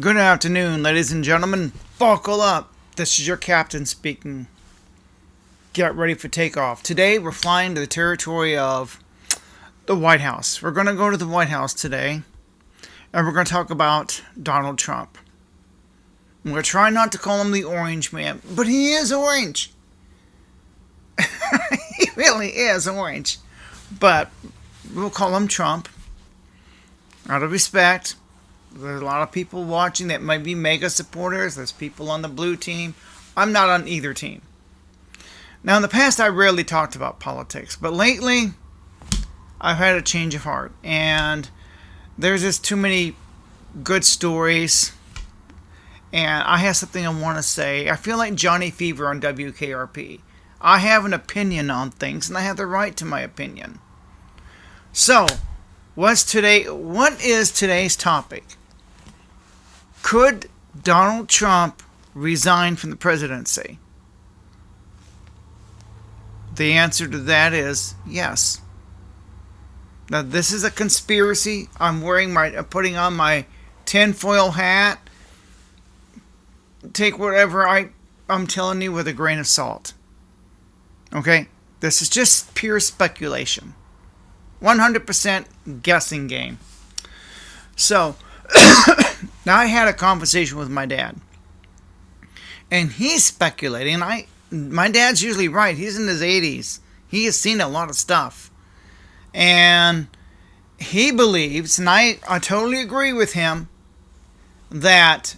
Good afternoon, ladies and gentlemen. Buckle up. This is your captain speaking. Get ready for takeoff. Today, we're flying to the territory of the White House. We're going to go to the White House today, and we're going to talk about Donald Trump. I'm going to try not to call him the Orange Man, but he is orange. He really is orange. But we'll call him Trump, out of respect. There's a lot of people watching that might be mega supporters. There's people on the blue team. I'm not on either team. Now, in the past, I rarely talked about politics. But lately, I've had a change of heart. And there's just too many good stories. And I have something I want to say. I feel like Johnny Fever on WKRP. I have an opinion on things, and I have the right to my opinion. So, what is today's topic? Could Donald Trump resign from the presidency? The answer to that is yes. Now, this is a conspiracy. I'm putting on my tinfoil hat. Take whatever I'm telling you with a grain of salt. Okay? This is just pure speculation. 100% guessing game. So, now I had a conversation with my dad. And he's speculating. My dad's usually right. He's in his 80s. He has seen a lot of stuff. And he believes, and I totally agree with him, that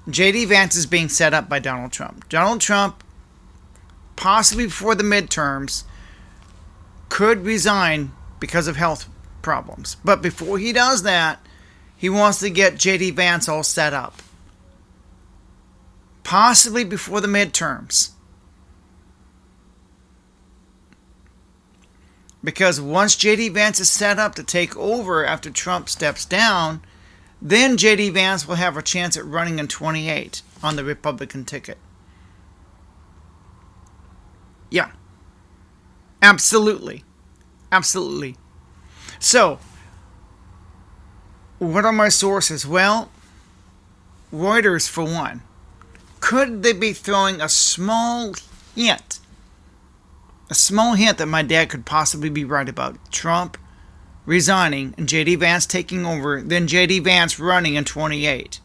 J.D. Vance is being set up by Donald Trump. Donald Trump, possibly before the midterms, could resign because of health problems. But before he does that, he wants to get J.D. Vance all set up. Possibly before the midterms. Because once J.D. Vance is set up to take over after Trump steps down, then J.D. Vance will have a chance at running in 28 on the Republican ticket. Yeah. Absolutely. Absolutely. So, what are my sources? Well, Reuters for one. Could they be throwing a small hint? A small hint that my dad could possibly be right about Trump resigning and J.D. Vance taking over, then J.D. Vance running in 28.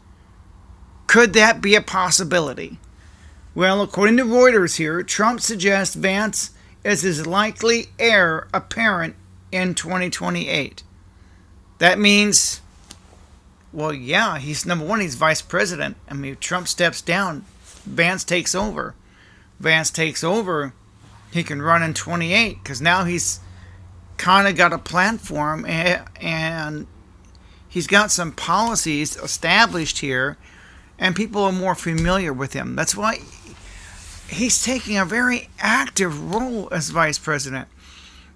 Could that be a possibility? Well, according to Reuters here, Trump suggests Vance is his likely heir apparent in 2028. That means, well, yeah, he's number one, he's vice president. I mean, if Trump steps down, Vance takes over. Vance takes over, he can run in 28 because now he's kind of got a platform and he's got some policies established here and people are more familiar with him. That's why he's taking a very active role as vice president.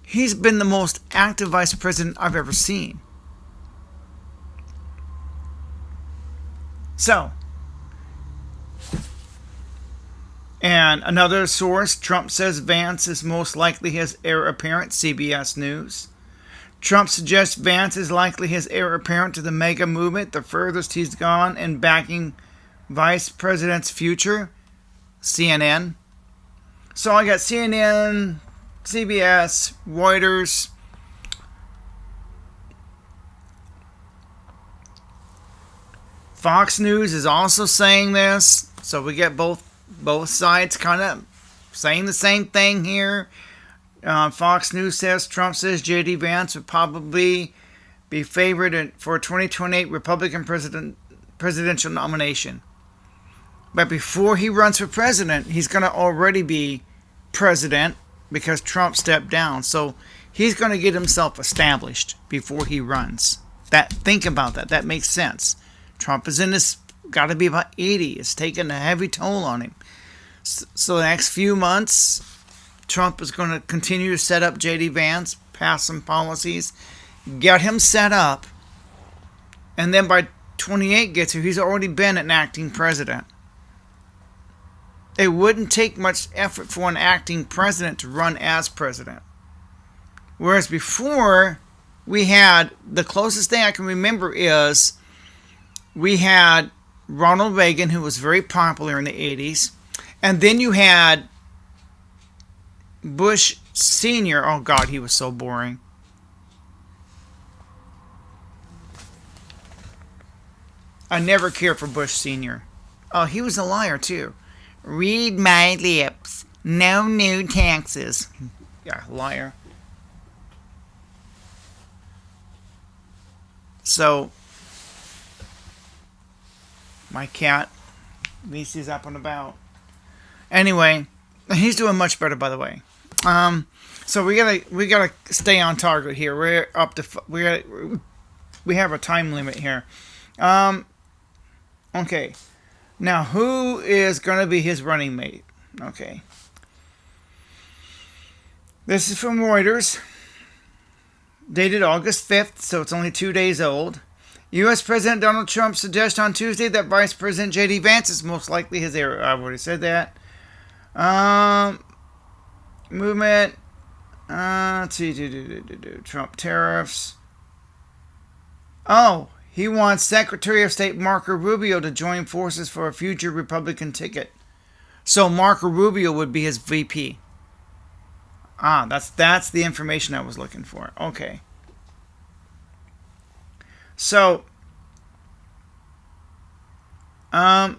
He's been the most active vice president I've ever seen. So, and another source, Trump says Vance is most likely his heir apparent, CBS News. Trump suggests Vance is likely his heir apparent to the MAGA movement, the furthest he's gone in backing vice president's future, CNN. So I got CNN, CBS, Reuters. Fox News is also saying this. So we get both sides kind of saying the same thing here. Fox News says Trump says J.D. Vance would probably be favored for a 2028 Republican presidential nomination. But before he runs for president, he's going to already be president because Trump stepped down. So he's going to get himself established before he runs. Think about that. That makes sense. Trump is got to be about 80. It's taken a heavy toll on him. So the next few months, Trump is going to continue to set up J.D. Vance, pass some policies, get him set up, and then by 28 gets here, he's already been an acting president. It wouldn't take much effort for an acting president to run as president. Whereas before, we had, the closest thing I can remember is we had Ronald Reagan, who was very popular in the 80s. And then you had Bush Sr. Oh, God, he was so boring. I never cared for Bush Sr. Oh, he was a liar, too. Read my lips. No new taxes. Yeah, liar. So, my cat, at least he's up and about. Anyway, he's doing much better, by the way. So we gotta stay on target here. We're up to we have a time limit here. Okay. Now, who is gonna be his running mate? Okay. This is from Reuters, dated August 5th, so it's only 2 days old. U.S. President Donald Trump suggests on Tuesday that Vice President J.D. Vance is most likely his heir. I've already said that. Movement. Trump tariffs. Oh, he wants Secretary of State Marco Rubio to join forces for a future Republican ticket. So Marco Rubio would be his VP. That's the information I was looking for. Okay. So, what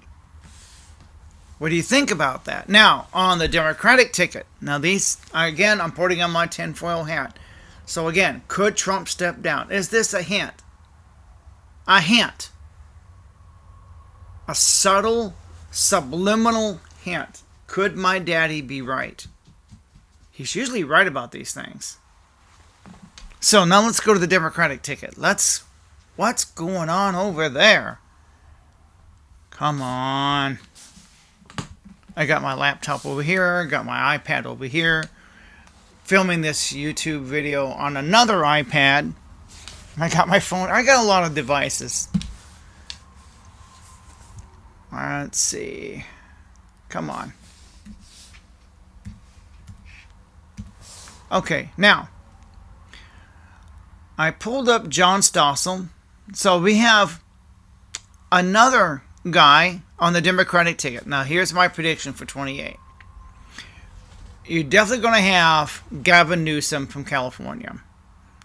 do you think about that? Now, on the Democratic ticket. Now, these, again, I'm putting on my tinfoil hat. So, again, could Trump step down? Is this a hint? A hint. A subtle, subliminal hint. Could my daddy be right? He's usually right about these things. So, now let's go to the Democratic ticket. What's going on over there? Come on. I got my laptop over here, got my iPad over here, filming this YouTube video on another iPad. I got my phone. I got a lot of devices. Let's see. Come on. Okay, now, I pulled up John Stossel. So we have another guy on the Democratic ticket. Now, here's my prediction for 28. You're definitely going to have Gavin Newsom from California.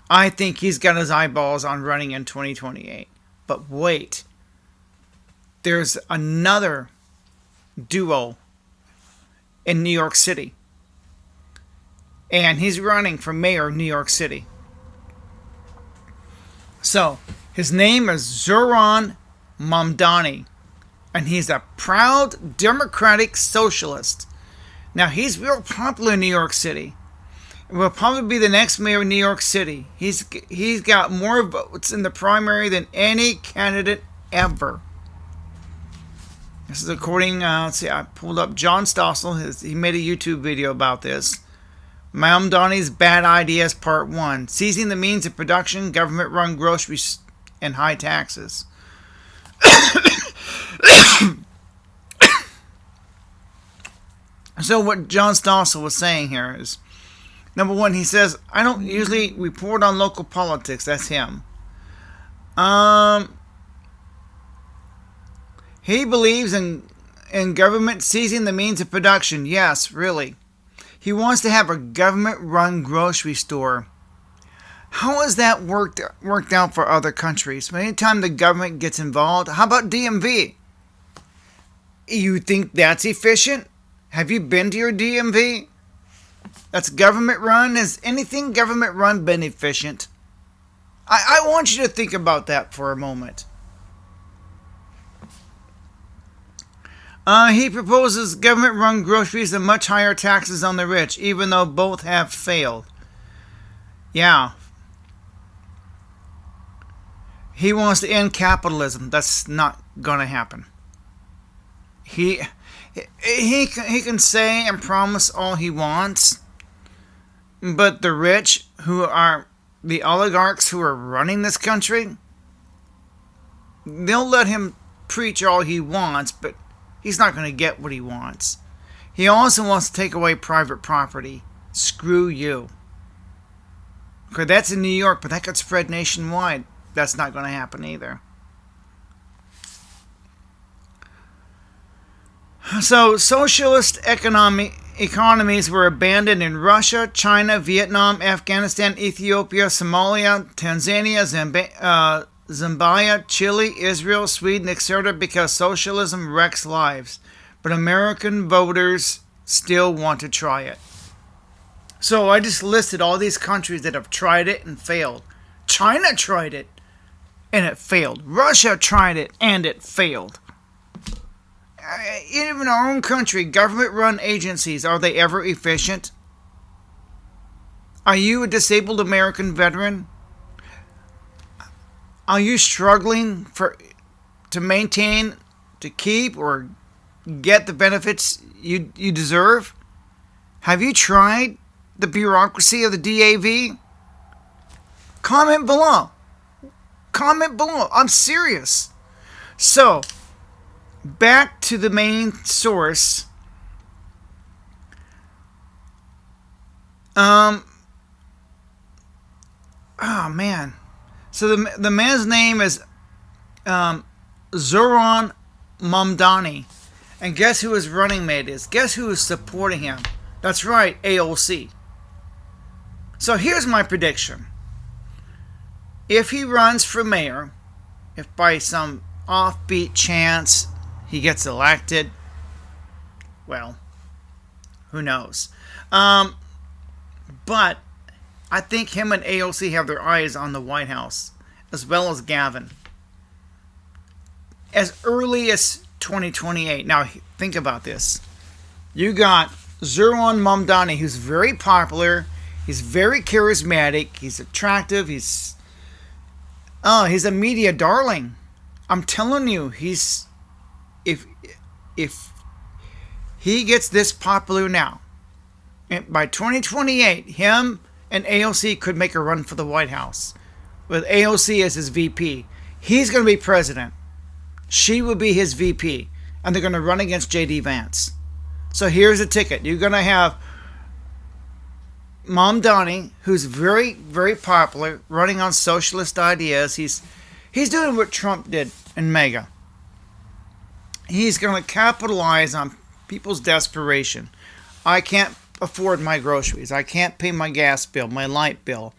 I think he's got his eyeballs on running in 2028. But wait. There's another duo in New York City. And he's running for mayor of New York City. So, his name is Zoran Mamdani. And he's a proud Democratic socialist. Now, he's real popular in New York City. Will probably be the next mayor of New York City. He's got more votes in the primary than any candidate ever. This is according, let's see, I pulled up John Stossel. He made a YouTube video about this. Mamdani's Bad Ideas Part 1. Seizing the means of production, government-run groceries, and high taxes. So what John Stossel was saying here is, number one, he says, I don't usually report on local politics. That's him. He believes in government seizing the means of production. Yes, really. He wants to have a government-run grocery store. How has that worked out for other countries? Anytime the government gets involved, how about DMV? You think that's efficient? Have you been to your DMV? That's government-run. Has anything government-run been efficient? I want you to think about that for a moment. He proposes government-run groceries and much higher taxes on the rich, even though both have failed. Yeah. He wants to end capitalism. That's not going to happen. He can say and promise all he wants, but the rich, who are the oligarchs who are running this country, they'll let him preach all he wants, but he's not going to get what he wants. He also wants to take away private property. Screw you. Okay, that's in New York, but that could spread nationwide. That's not going to happen either. So, socialist economies were abandoned in Russia, China, Vietnam, Afghanistan, Ethiopia, Somalia, Tanzania, Zambia, Chile, Israel, Sweden, etc. because socialism wrecks lives. But American voters still want to try it. So I just listed all these countries that have tried it and failed. China tried it and it failed. Russia tried it and it failed. Even our own country, government-run agencies, are they ever efficient? Are you a disabled American veteran? Are you struggling to maintain, to keep, or get the benefits you deserve? Have you tried the bureaucracy of the DAV? Comment below. Comment below. I'm serious. So, back to the main source. Oh man. So the man's name is Zoran Mamdani. And guess who his running mate is? Guess who is supporting him? That's right, AOC. So here's my prediction. If he runs for mayor, if by some offbeat chance he gets elected, well, who knows? But I think him and AOC have their eyes on the White House, as well as Gavin, as early as 2028. Now, think about this. You got Zoran Mamdani, who's very popular. He's very charismatic. He's attractive. He's a media darling. I'm telling you, if he gets this popular now, and by 2028, him and AOC could make a run for the White House with AOC as his VP. He's going to be president. She will be his VP, and they're going to run against J.D. Vance. So here's the ticket. You're going to have Mamdani, who's very, very popular, running on socialist ideas. He's doing what Trump did in MAGA. He's going to capitalize on people's desperation. I can't afford my groceries. I can't pay my gas bill, my light bill.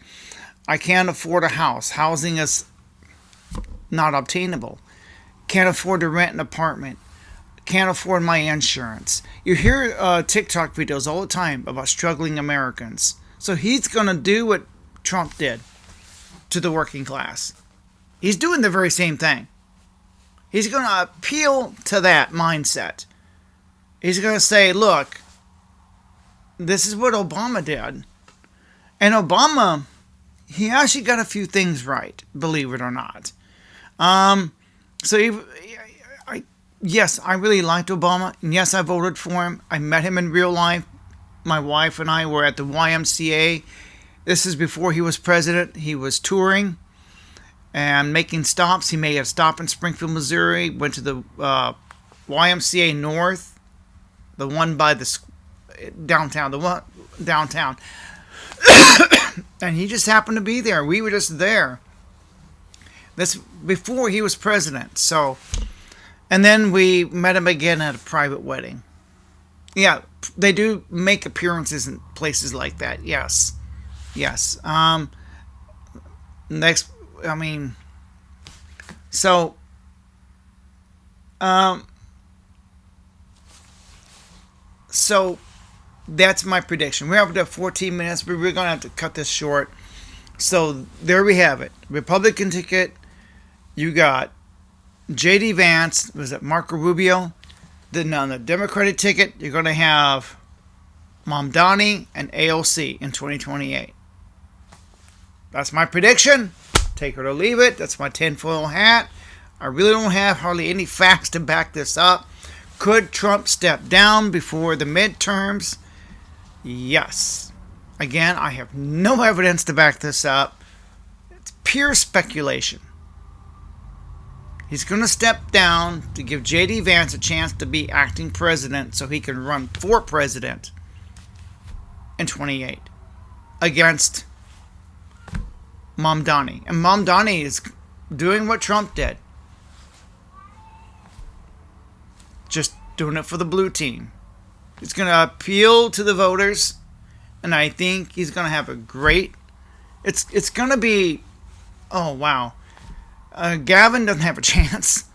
I can't afford a house. Housing is not obtainable. Can't afford to rent an apartment. Can't afford my insurance. You hear TikTok videos all the time about struggling Americans. So he's going to do what Trump did to the working class. He's doing the very same thing. He's going to appeal to that mindset. He's going to say, look, this is what Obama did. And Obama, he actually got a few things right, believe it or not. Yes, I really liked Obama. And yes, I voted for him. I met him in real life. My wife and I were at the YMCA. This is before he was president. He was touring and making stops. He made a stop in Springfield, Missouri. Went to the YMCA North, the one by the downtown, and he just happened to be there. We were just there. That's before he was president. So, and then we met him again at a private wedding. Yeah, they do make appearances in places like that. Yes. Next, I mean, so, so that's my prediction. We're up to 14 minutes, but we're going to have to cut this short. So there we have it. Republican ticket, you got J.D. Vance, was it Marco Rubio? Then on the Democratic ticket, you're going to have Mamdani and AOC in 2028. That's my prediction. Take it or leave it. That's my tinfoil hat. I really don't have hardly any facts to back this up. Could Trump step down before the midterms? Yes. Again, I have no evidence to back this up. It's pure speculation. He's going to step down to give J.D. Vance a chance to be acting president so he can run for president in 28 against Mamdani. And Mamdani is doing what Trump did. Just doing it for the blue team. He's going to appeal to the voters, and I think he's going to have a great... It's going to be... Oh, wow. Gavin doesn't have a chance.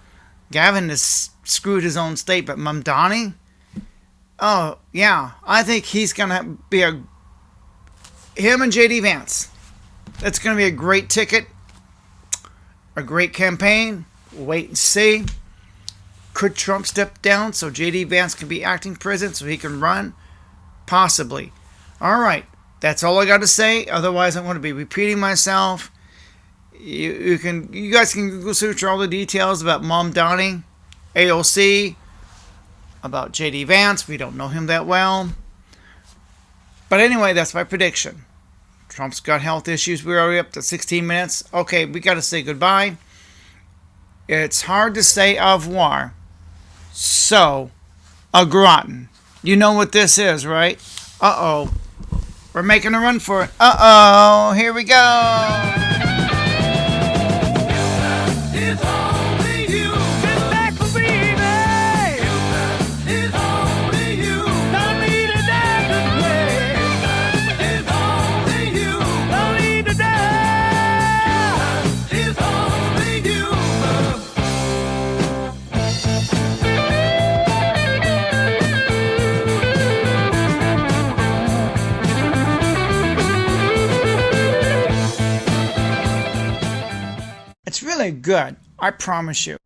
Gavin has screwed his own state, but Mamdani... Oh, yeah. I think he's going to be him and J.D. Vance. That's going to be a great ticket. A great campaign. Wait and see. Could Trump step down so J.D. Vance can be acting president so he can run? Possibly. All right. That's all I got to say. Otherwise, I'm going to be repeating myself. You guys can go search all the details about Mamdani, AOC, about J.D. Vance. We don't know him that well. But anyway, that's my prediction. Trump's got health issues. We're already up to 16 minutes. Okay, we got to say goodbye. It's hard to say au revoir. So, au gratin. You know what this is, right? Uh-oh. We're making a run for it. Uh-oh. Here we go. It's really good, I promise you.